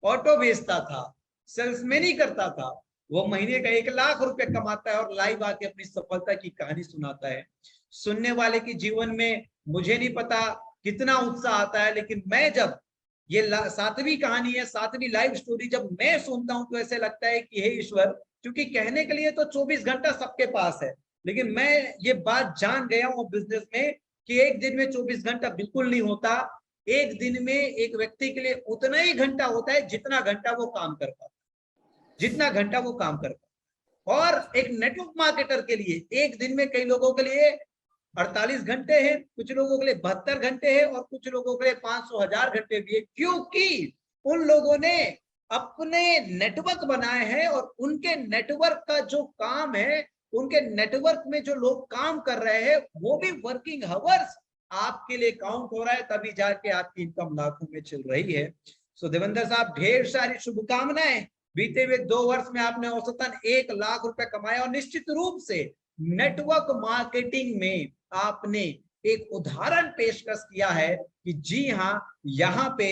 ऑटो बेचता था, सेल्समैन ही करता था, वो महीने का 1 लाख रुपए कमाता है और लाइव आके अपनी सफलता की कहानी सुनाता है। सुनने वाले की जीवन में मुझे नहीं पता कितना उत्साह आता है, लेकिन मैं जब ये 7वीं कहानी है, 7वीं लाइव स्टोरी जब मैं सुनता हूं तो ऐसे लगता है कि हे ईश्वर, क्योंकि कहने के लिए तो 24 घंटा सबके पास है, लेकिन मैं ये बात जान गया हूं बिजनेस में कि एक दिन में 24 घंटा बिल्कुल नहीं होता। एक दिन में एक व्यक्ति के लिए उतना ही घंटा होता है जितना घंटा वो काम कर पाता, जितना घंटा वो काम कर पाता। और एक नेटवर्क मार्केटर के लिए एक दिन में कई लोगों के लिए 48 घंटे हैं, कुछ लोगों के लिए 72 घंटे हैं, और कुछ लोगों के लिए 500,000 घंटे भी है, क्योंकि उन लोगों ने अपने नेटवर्क बनाए हैं और उनके नेटवर्क का जो काम है, उनके नेटवर्क में जो लोग काम कर रहे हैं वो भी वर्किंग आवर्स आपके लिए काउंट हो रहा है, तभी जाके आपकी इनकम लाखों में चल रही है। सो देवेंद्र साहब, ढेर सारी शुभकामनाएं। बीते हुए 2 वर्ष में आपने औसतन 1 लाख रुपए कमाए, और निश्चित रूप से नेटवर्क मार्केटिंग में आपने एक उदाहरण पेशकश किया है कि जी हाँ, यहाँ पे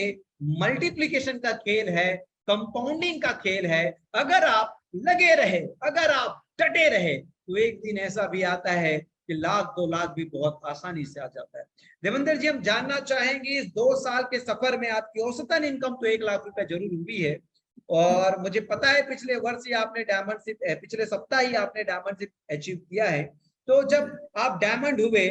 मल्टीप्लिकेशन का खेल है, कंपाउंडिंग का खेल है। अगर आप लगे रहे, अगर आप डटे रहे, तो एक दिन ऐसा भी आता है कि 1 लाख 2 लाख भी बहुत आसानी से आ जाता है। देवेंद्र जी, हम जानना चाहेंगे इस 2 साल के सफर में आपकी औसतन इनकम तो 1 लाख रुपए जरूर हुई है, और मुझे पता है पिछले वर्ष ही आपने डायमंडशिप, पिछले सप्ताह ही आपने डायमंडशिप अचीव किया है। तो जब आप डायमंड हुए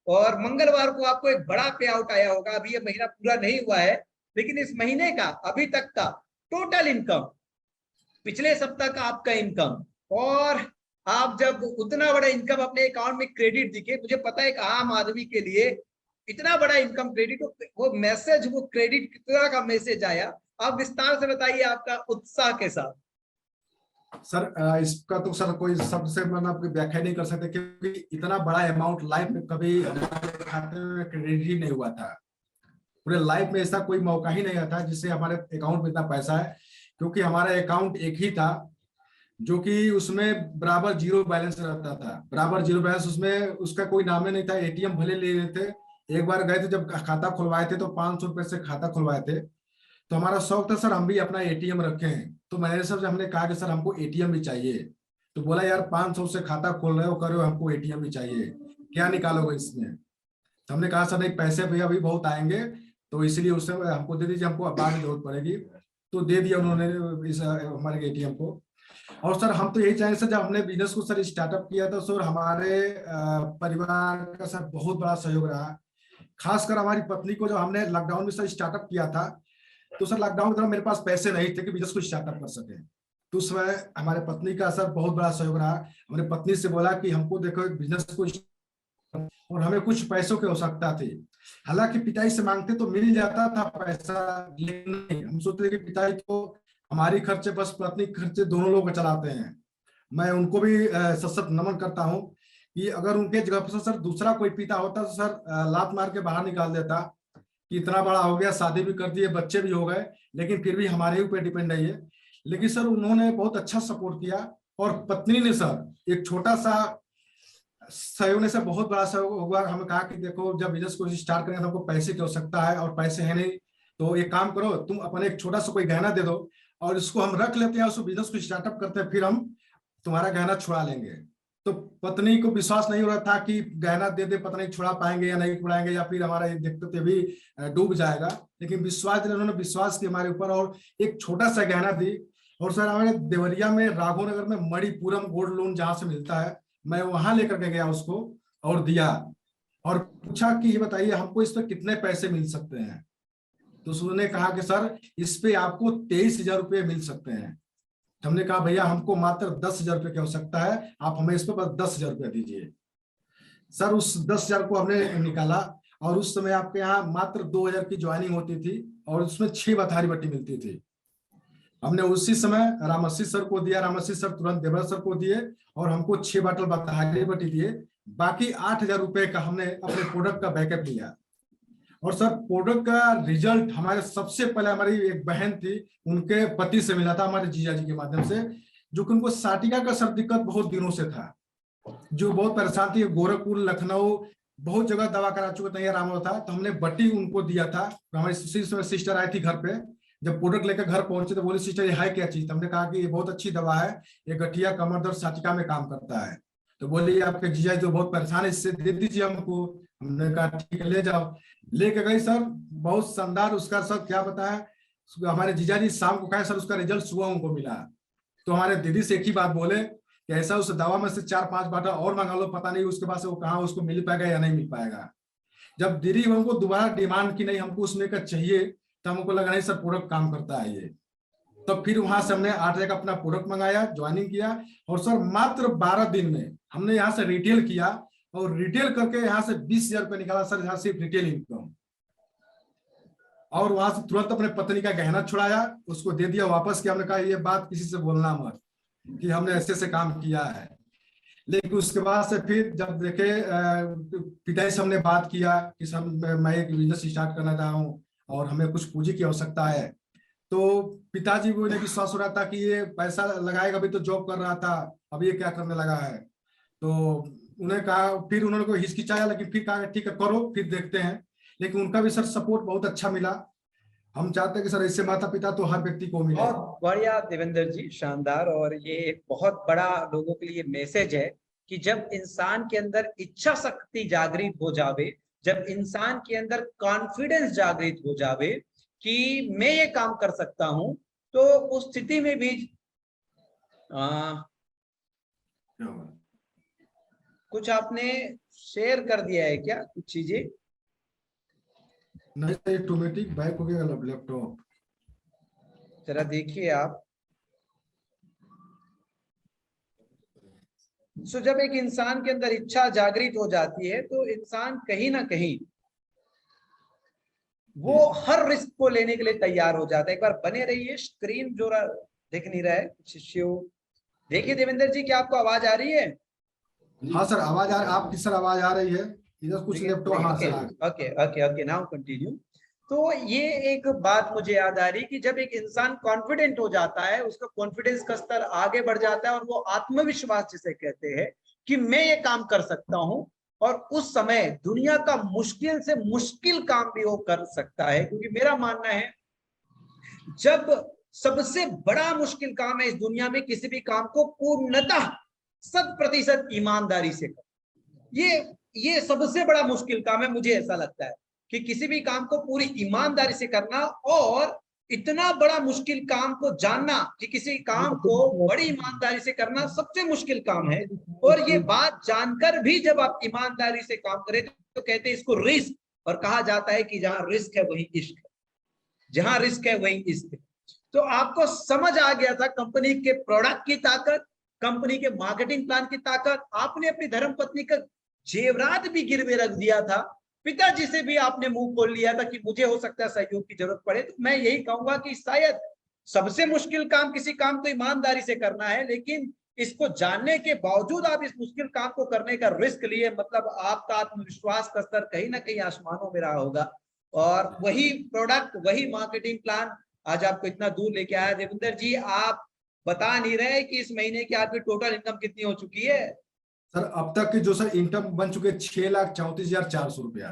और मंगलवार को आपको एक बड़ा पे आउट आया होगा, अभी ये महीना पूरा नहीं हुआ है, लेकिन इस महीने का अभी तक का टोटल इनकम, पिछले सप्ताह का आपका इनकम, और आप जब उतना बड़ा इनकम अपने अकाउंट में क्रेडिट दिखे, मुझे पता है एक आम आदमी के लिए इतना बड़ा इनकम क्रेडिट, वो मैसेज, वो क्रेडिट कितना का मैसेज आया, आप विस्तार से बताइए आपका उत्साह के साथ। सर इसका तो सर कोई शब्द से मैं आपकी व्याख्या नहीं कर सकते, क्योंकि इतना बड़ा अमाउंट लाइफ में कभी हमारे खाते में क्रेडिट ही नहीं हुआ था। पूरे लाइफ में ऐसा कोई मौका ही नहीं आता जिससे हमारे अकाउंट में इतना पैसा है, क्योंकि हमारा अकाउंट एक ही था जो कि उसमें बराबर 0 बैलेंस रहता था, बराबर 0 बैलेंस, उसमें उसका कोई नाम ही नहीं था। एटीएम भले ले रहे थे, एक बार गए थे जब खाता खुलवाए थे तो 500 रुपए से खाता खुलवाए थे, तो हमारा शौक था सर हम भी अपना एटीएम रखें। तो मैनेजर साहब से हमने कहा कि सर हमको एटीएम भी चाहिए, तो बोला यार 500 से खाता खोल रहे हो, कर रहे हो, हमको एटीएम भी चाहिए, क्या निकालोगे इसमें? तो हमने कहा सर नहीं, पैसे भैया अभी बहुत आएंगे, तो इसलिए उससे हमको दे दीजिए, हमको बाद में जरूरत पड़ेगी। तो दे दिया उन्होंने इस हमारे एटीएम को। और सर हम तो यही चाहेंगे सर, जब हमने बिजनेस को सर स्टार्टअप किया था सर, हमारे परिवार का सर बहुत बड़ा सहयोग रहा, खासकर हमारी पत्नी को। जब हमने लॉकडाउन में सर स्टार्टअप किया था तो सर लॉकडाउन के दौरान मेरे पास पैसे नहीं थे कि बिजनेस को स्टार्टअप कर सके, तो उस समय हमारे पत्नी का सर बहुत बड़ा सहयोग रहा। हमने पत्नी से बोला कि हमको देखो बिजनेस को, और हमें कुछ पैसों की आवश्यकता थी। हालांकि पिताजी से मांगते तो मिल जाता था पैसा, लेकिन हम सोचते थे कि पिताजी तो हमारी खर्चे बस पत्नी खर्चे दोनों लोग चलाते हैं। मैं उनको भी सशक्त नमन करता हूँ कि अगर उनके जगह पर सर दूसरा कोई पिता होता तो सर लात मार के बाहर निकाल देता कि इतना बड़ा हो गया, शादी भी कर दिए, बच्चे भी हो गए, लेकिन फिर भी हमारे ऊपर डिपेंड है ये। लेकिन सर उन्होंने बहुत अच्छा सपोर्ट किया, और पत्नी ने सर एक छोटा सा सहयोग ने सर बहुत बड़ा सहयोग हुआ। हमें कहा कि देखो जब बिजनेस को स्टार्ट करेंगे तो हमको पैसे की आवश्यकता है, और पैसे है नहीं, तो एक काम करो तुम अपने एक छोटा सा कोई गहना दे दो और इसको हम रख लेते हैं, उस बिजनेस को स्टार्टअप करते हैं, फिर हम तुम्हारा गहना छुड़ा लेंगे। तो पत्नी को विश्वास नहीं हो रहा था कि गहना दे दे, पता नहीं छुड़ा पाएंगे या नहीं छुड़ाएंगे, या फिर हमारा देखते थे भी डूब जाएगा। लेकिन विश्वास, उन्होंने विश्वास किया हमारे ऊपर और एक छोटा सा गहना दी, और सर हमारे देवरिया में राघव नगर में मणिपुरम गोल्ड लोन जहां से मिलता है, मैं वहां लेकर के गया उसको और दिया, और पूछा कि ये बताइए हमको इस पर कितने पैसे मिल सकते हैं। तो उसने कहा कि सर इस पे आपको 23,000 रुपये मिल सकते हैं। हमने कहा भैया हमको मात्र 10,000 रुपये की आवश्यकता है, आप हमें इस पर बस 10,000 रुपये दीजिए। सर उस 10,000 को हमने निकाला, और उस समय आपके यहाँ मात्र 2,000 की ज्वाइनिंग होती थी और उसमें 6 बथारी बट्टी मिलती थी। हमने उसी समय रामसी सर को दिया, रामसी सर तुरंत देवरा सर को दिए और हमको 6 बॉटल बथारी बट्टी दिए। बाकी 8,000 रुपये का हमने अपने प्रोडक्ट का बैकअप लिया। और सर प्रोडक्ट का रिजल्ट हमारे सबसे पहले हमारी एक बहन थी, उनके पति से मिला था, हमारे जीजा जी के माध्यम से, जो कि उनको साटिका का सर दिक्कत बहुत दिनों से था, जो बहुत परेशान थी। गोरखपुर, लखनऊ, बहुत जगह दवा करा चुके थे, आराम था। तो हमने बट्टी उनको दिया था। हमारी सिस्टर आई थी घर पे, जब प्रोडक्ट लेकर घर पहुंचे तो बोली सिस्टर ये है क्या चीज। हमने कहा कि ये बहुत अच्छी दवा है, ये गठिया, कमर दर्द, साटिका में काम करता है। तो बोली आपके जीजा जो बहुत परेशान है, इससे दे दीजिए हमको। हमने कहा ठीक है ले जाओ। लेके गई सर, बहुत शानदार उसका सर क्या बताया, हमारे जीजा जी शाम को खाए सर, उसका रिजल्ट सुबह उनको मिला। तो हमारे दीदी से एक ही बात बोले कि ऐसा उस दवा में से 4-5 बाटल और मंगा लो, पता नहीं उसके पास वो कहाँ उसको मिल पाएगा या नहीं मिल पाएगा। जब दीदी हमको दोबारा डिमांड की नहीं हमको उसमें का चाहिए, तो हमको लगा नहीं सर प्रोडक्ट काम करता है ये। तो फिर वहां से हमने 8,000 का अपना प्रोडक्ट मंगाया, ज्वाइनिंग किया, और सर मात्र 12 दिन में हमने यहाँ से रिटेल किया, और रिटेल करके यहाँ से 20,000 रुपये निकाला सर, यहाँ सिर्फ रिटेल इनकम। और वहां से तुरंत अपने पत्नी का गहना छुड़ाया, उसको दे दिया वापस, कि हमने कहा ये बात किसी से बोलना मत कि हमने ऐसे से काम किया है। लेकिन उसके बाद से फिर जब देखे पिताजी से हमने बात किया कि सर मैं एक बिजनेस स्टार्ट करना चाह रहा हूँ और हमें कुछ पूंजी की आवश्यकता है। तो पिताजी को विश्वास हो रहा था कि ये पैसा लगाएगा, अभी तो जॉब कर रहा था, अब ये क्या करने लगा है। तो उन्हें कहा, फिर उन्होंने को हिचकिचाया, लेकिन फिर कहा ठीक है करो, फिर देखते हैं। लेकिन उनका भी सर सपोर्ट बहुत अच्छा मिला। हम चाहते हैं कि सर ऐसे माता पिता तो हर व्यक्ति को मिले। बहुत बढ़िया देवेंद्र जी, शानदार। और ये एक बहुत बड़ा लोगों के लिए मैसेज है कि जब इंसान के अंदर इच्छा शक्ति जागृत हो जावे, जब इंसान के अंदर कॉन्फिडेंस जागृत हो जावे कि मैं ये काम कर सकता हूं, तो उस स्थिति में भी कुछ आपने शेयर कर दिया है क्या, कुछ चीजें? नहीं, ऑटोमेटिक बैक हो गया लैपटॉप, जरा देखिए आप। जब एक इंसान के अंदर इच्छा जागृत हो जाती है तो इंसान कहीं ना कहीं वो हर रिस्क को लेने के लिए तैयार हो जाता है। एक बार बने रहिए, स्क्रीन जो दिख नहीं रहा है शिष्यो। देखिए देवेंद्र जी, क्या आपको आवाज आ रही है? हाँ सर आवाज आपकी सर आवाज आ रही है, इधर कुछ लैपटॉप। हाँ sir okay okay okay, now continue. तो ये एक बात मुझे याद आ रही कि जब एक इंसान कॉन्फिडेंट हो जाता है, उसका कॉन्फिडेंस का स्तर आगे बढ़ जाता है और वो आत्मविश्वास जिसे कहते हैं कि मैं ये काम कर सकता हूं, और उस समय दुनिया का मुश्किल से मुश्किल काम भी वो कर सकता है। क्योंकि मेरा मानना है जब सबसे बड़ा मुश्किल काम है इस दुनिया में, किसी भी काम को पूर्णतः 100% ईमानदारी से कर, ये सबसे बड़ा मुश्किल काम है। मुझे ऐसा लगता है कि किसी भी काम को पूरी ईमानदारी से करना, और इतना बड़ा मुश्किल काम को जानना कि किसी काम को बड़ी ईमानदारी से करना सबसे मुश्किल काम है। और ये बात जानकर भी जब आप ईमानदारी से काम करें तो कहते हैं इसको रिस्क, और कहा जाता है कि जहां रिस्क है वही इश्क है, जहां रिस्क है वही इश्क है। तो आपको समझ आ गया था कंपनी के प्रोडक्ट की ताकत, कंपनी के मार्केटिंग प्लान की ताकत। आपने अपनी धर्मपत्नी का जेवरात भी गिरवे रख दिया था, पिताजी से भी आपने मुंह खोल लिया था कि मुझे हो सकता है सहयोग की जरूरत पड़े। तो मैं यही कहूंगा कि शायद सबसे मुश्किल काम किसी काम को ईमानदारी से करना है, लेकिन इसको जानने के बावजूद आप इस मुश्किल काम को करने का रिस्क लिए, मतलब आपका आत्मविश्वास का स्तर कहीं ना कहीं आसमानों में रहा होगा। और वही प्रोडक्ट, वही मार्केटिंग प्लान आज आपको इतना दूर लेके आया। देवेंद्र जी, आप बता नहीं रहे कि इस महीने की आपकी टोटल इनकम कितनी हो चुकी है? सर अब तक की जो सर इनकम बन चुके 6,34,400 रुपया।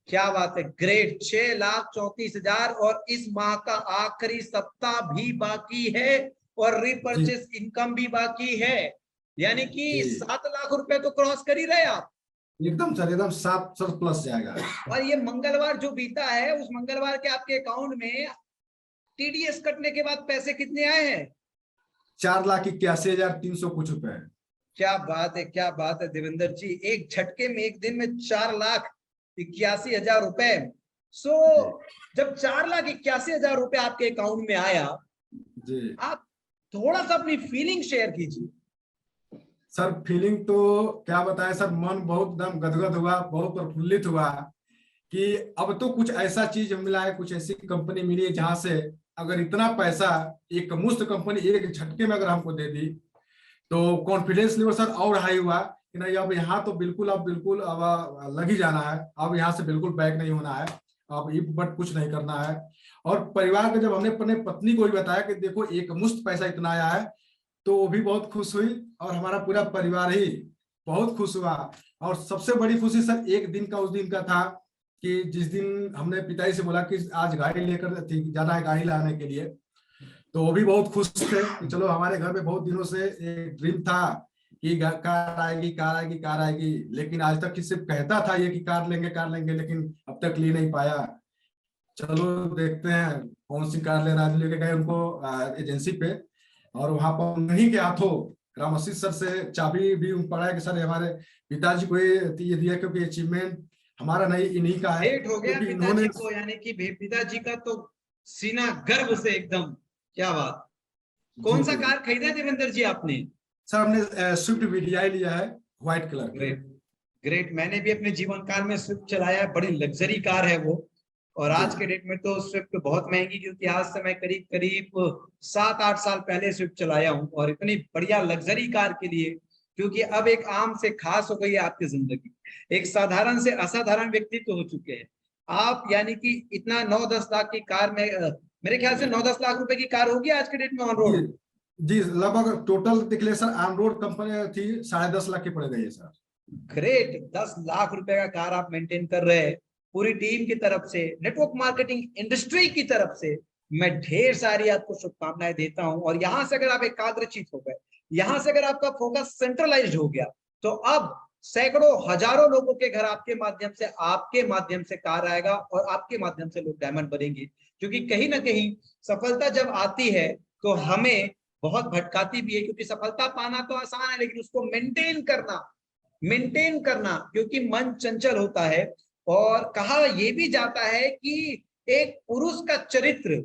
क्या बात है, ग्रेट। 6,34,000, और इस माह का आखिरी सप्ताह भी बाकी है और रीपर्चेस इनकम भी बाकी है, यानी कि 7 लाख रुपए तो क्रॉस कर ही रहे आप। एकदम सर, एकदम 7 सर प्लस जाएगा। और ये मंगलवार जो बीता है, उस मंगलवार के आपके अकाउंट में टीडीएस कटने के बाद पैसे कितने आए हैं? 4,81,300 कुछ रुपए। क्या बात है, क्या बात है देवेंद्र जी, एक झटके में एक दिन में 4,81,000 रुपए। सो जब 4,81,000 रुपए आपके अकाउंट में आया जी आप थोड़ा सा अपनी फीलिंग शेयर कीजिए। सर फीलिंग तो क्या बताएं सर, मन बहुत एकदम गदगद हुआ, बहुत प्रफुल्लित हुआ कि अब तो कुछ ऐसा चीज मिला है, कुछ ऐसी कंपनी मिली है जहां से अगर इतना पैसा एक मुश्त कंपनी एक झटके में अगर हमको दे दी तो कॉन्फिडेंस लेवल सर और हाई हुआ कि नहीं अब यहाँ तो बिल्कुल अब लग ही जाना है, अब यहाँ से बिल्कुल बैक नहीं होना है, अब इफ बट कुछ नहीं करना है। और परिवार को जब हमने अपने पत्नी को भी बताया कि देखो एक मुश्त पैसा इतना आया है तो वो भी बहुत खुश हुई और हमारा पूरा परिवार ही बहुत खुश हुआ। और सबसे बड़ी खुशी सर एक दिन का उस दिन का था कि जिस दिन हमने पिताजी से बोला कि आज गाड़ी लेकर जाना है गाड़ी लाने के लिए, तो वो भी बहुत खुश थे कि चलो हमारे घर में बहुत दिनों से एक ड्रीम था कि कार आएगी कार आएगी कार आएगी, लेकिन आज तक सिर्फ कहता था ये कि कार लेंगे लेकिन अब तक ले नहीं पाया। चलो देखते हैं कौन सी कार ले रहा है, लेके गए उनको एजेंसी पे और वहां पर उन्हीं के हाथों रामआशीष सर से चाबी भी पड़ा है कि सर हमारे पिताजी को ये दिया क्योंकि अचीवमेंट हमारा नहीं इन्हीं का है, भेंट हो गया क्योंकि पिताजी इन्होंने को, यानी कि पिताजी का तो सीना गर्व से एकदम। क्या बात। कौन सा कार खरीदा देवेंद्र जी आपने? सर हमने स्विफ्ट वीडीआई लिया है व्हाइट कलर की। ग्रेट ग्रेट, मैंने भी अपने जीवन काल में स्विफ्ट चलाया है, बड़ी लग्जरी कार है वो। और आज के डेट में तो स्विफ्ट बहुत महंगी, क्योंकि आज से मैं करीब करीब 7-8 साल पहले स्विफ्ट चलाया हूँ और इतनी बढ़िया लग्जरी कार के लिए, क्योंकि अब एक आम से खास हो गई है आपकी जिंदगी, एक साधारण से असाधारण व्यक्तित्व हो चुके हैं आप। यानी कि इतना 9-10 लाख की कार में मेरे ख्याल से 9-10 लाख रुपए की कार होगी आज के डेट में ऑन रोड। जी लगभग total declaration on road company थी 10.5 लाख की पड़ गई है सर। ग्रेट, 10 लाख रुपए का कार आप मेंटेन कर रहे हैं। पूरी टीम की तरफ से, नेटवर्क मार्केटिंग इंडस्ट्री की तरफ से मैं ढेर सारी आपको शुभकामनाएं देता हूं। और यहां से अगर आप एकाग्रचित हो गए, यहां से अगर आपका फोकस सेंट्रलाइज्ड हो गया, तो अब सैकड़ों हजारों लोगों के घर आपके माध्यम से कार आएगा और आपके माध्यम से लोग डायमंड बनेंगे। क्योंकि कहीं ना कहीं सफलता जब आती है तो हमें बहुत भटकाती भी है, क्योंकि सफलता पाना तो आसान है लेकिन उसको मेंटेन करना क्योंकि मन चंचल होता है। और कहा यह भी जाता है कि एक पुरुष का चरित्र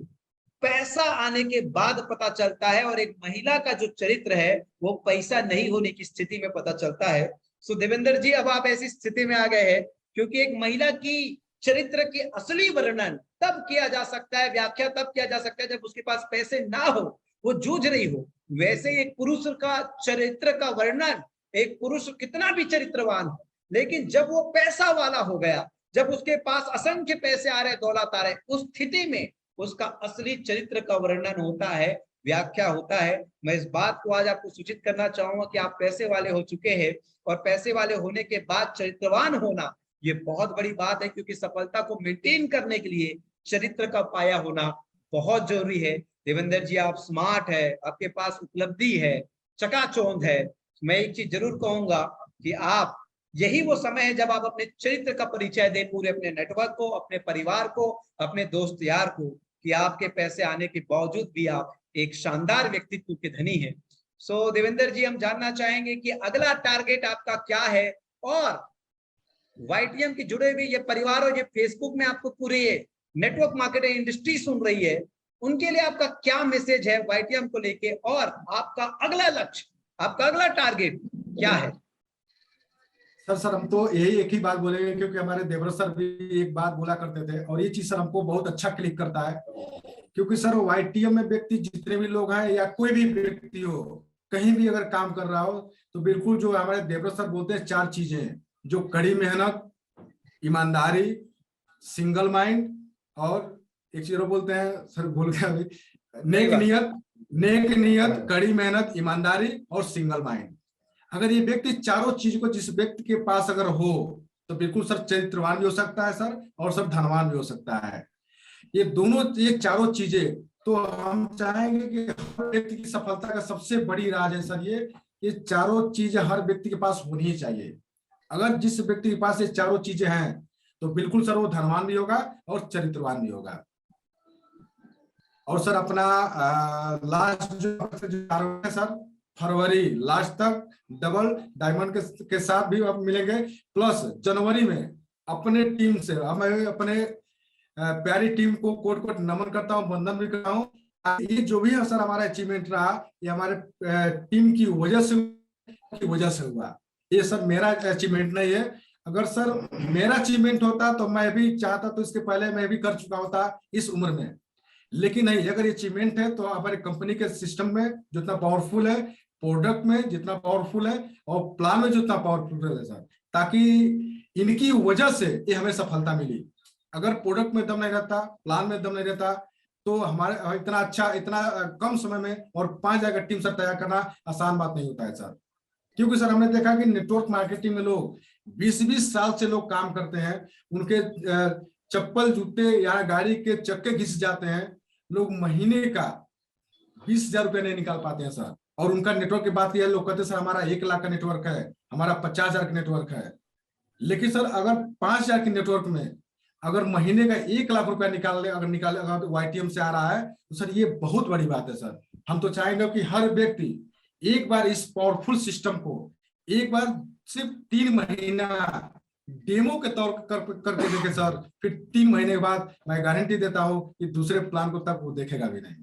पैसा आने के बाद पता चलता है और एक महिला का जो चरित्र है वो पैसा नहीं होने की स्थिति में पता चलता है। सो देवेंद्र जी, अब आप ऐसी स्थिति में आ गए हैं क्योंकि एक महिला की चरित्र के असली वर्णन तब किया जा सकता है, व्याख्या तब किया जा सकता है जब उसके पास पैसे ना हो, वो जूझ रही हो। वैसे एक पुरुष का चरित्र का वर्णन, एक पुरुष कितना भी चरित्रवान हो, लेकिन जब वो पैसा वाला हो गया, जब उसके पास असंख्य पैसे आ रहे, दौलत आ रहे, उस स्थिति में उसका असली चरित्र का वर्णन होता है, व्याख्या होता है। मैं इस बात को आज आपको सूचित करना चाहूंगा कि आप पैसे वाले हो चुके हैं और पैसे वाले होने के बाद चरित्रवान होना ये बहुत बड़ी बात है, क्योंकि सफलता को मेंटेन करने के लिए चरित्र का पाया होना बहुत जरूरी है। देवेंद्र जी, आप स्मार्ट है, आपके पास उपलब्धि है, चकाचौंध है। मैं एक चीज जरूर कहूंगा कि आप, यही वो समय है जब आप अपने चरित्र का परिचय दें पूरे अपने नेटवर्क को, अपने परिवार को, अपने दोस्त यार को, कि आपके पैसे आने के बावजूद भी आप एक शानदार व्यक्तित्व के धनी हैं। सो देवेंद्र जी, हम जानना चाहेंगे कि अगला टारगेट आपका क्या है, और वाईटीएम के जुड़े हुए ये परिवार और ये फेसबुक में आपको पूरे नेटवर्क मार्केटिंग इंडस्ट्री सुन रही है, उनके लिए आपका क्या मैसेज है वाईटीएम को लेके, और आपका अगला लक्ष्य, आपका अगला टारगेट क्या है? सर हम तो यही एक ही बात बोलेंगे, क्योंकि हमारे देवव्रत सर भी एक बात बोला करते थे और ये चीज सर हमको बहुत अच्छा क्लिक करता है। क्योंकि सर वाईटीएम में व्यक्ति जितने भी लोग हैं या कोई भी व्यक्ति हो, कहीं भी अगर काम कर रहा हो, तो बिल्कुल जो हमारे देवव्रत सर बोलते हैं 4 चीजें, जो कड़ी मेहनत, ईमानदारी, सिंगल माइंड, और एक चीज बोलते हैं सर भूल गया अभी, नेक नियत, कड़ी मेहनत, ईमानदारी और सिंगल माइंड। अगर ये व्यक्ति चारों चीज को जिस व्यक्ति के पास अगर हो तो बिल्कुल सर चरित्रवान भी हो सकता है सर, और सर धनवान भी हो सकता है। ये चारों चीजें, तो हम चाहेंगे कि हर व्यक्ति की सफलता का सबसे बड़ी राज है सर ये चारों चीजें हर व्यक्ति के पास होनी ही चाहिए। अगर जिस व्यक्ति के पास ये चारों चीजें हैं तो बिल्कुल सर वो धनवान भी होगा और चरित्रवान भी होगा। और सर अपना लास्ट जो है सर, फरवरी लास्ट तक डबल डायमंड के साथ भी आप मिलेंगे। प्लस जनवरी में अपने टीम से मैं अपने प्यारी टीम को कोट कोट नमन करता हूँ, वंदन भी करता हूँ। ये जो भी है सर हमारा अचीवमेंट रहा, ये हमारे टीम की वजह से हुआ। ये सर मेरा अचीवमेंट नहीं है। अगर सर मेरा अचीवमेंट होता तो मैं भी चाहता तो इसके पहले मैं भी कर चुका होता इस उम्र में, लेकिन नहीं, अगर ये अचीवमेंट है तो हमारी कंपनी के सिस्टम में जितना पावरफुल है, प्रोडक्ट में जितना पावरफुल है और प्लान में जितना पावरफुल है सर, ताकि इनकी वजह से ये हमें सफलता मिली। अगर प्रोडक्ट में दम नहीं रहता, प्लान में दम नहीं रहता, तो हमारे इतना अच्छा, इतना कम समय में और 5 जगह टीम सर तैयार करना आसान बात नहीं होता है सर। क्योंकि सर हमने देखा कि नेटवर्क मार्केटिंग में लोग 20-20 साल से लोग काम करते हैं, उनके चप्पल जूते या गाड़ी के चक्के घिस जाते हैं, लोग महीने का 20,000 रुपया नहीं निकाल पाते हैं सर। और उनका नेटवर्क की बात यह है, लोग कहते हैं सर हमारा 1 लाख का नेटवर्क है, हमारा 50,000 का नेटवर्क है। लेकिन सर अगर 5,000 के नेटवर्क में अगर महीने का 1 लाख रुपया निकाले अगर YTM से आ रहा है तो सर ये बहुत बड़ी बात है सर। हम तो चाहेंगे कि हर व्यक्ति एक बार इस पावरफुल सिस्टम को एक बार सिर्फ 3 महीना डेमो के तौर करके देखे सर। फिर 3 महीने के बाद मैं गारंटी देता हूं कि दूसरे प्लान को तक वो देखेगा भी नहीं।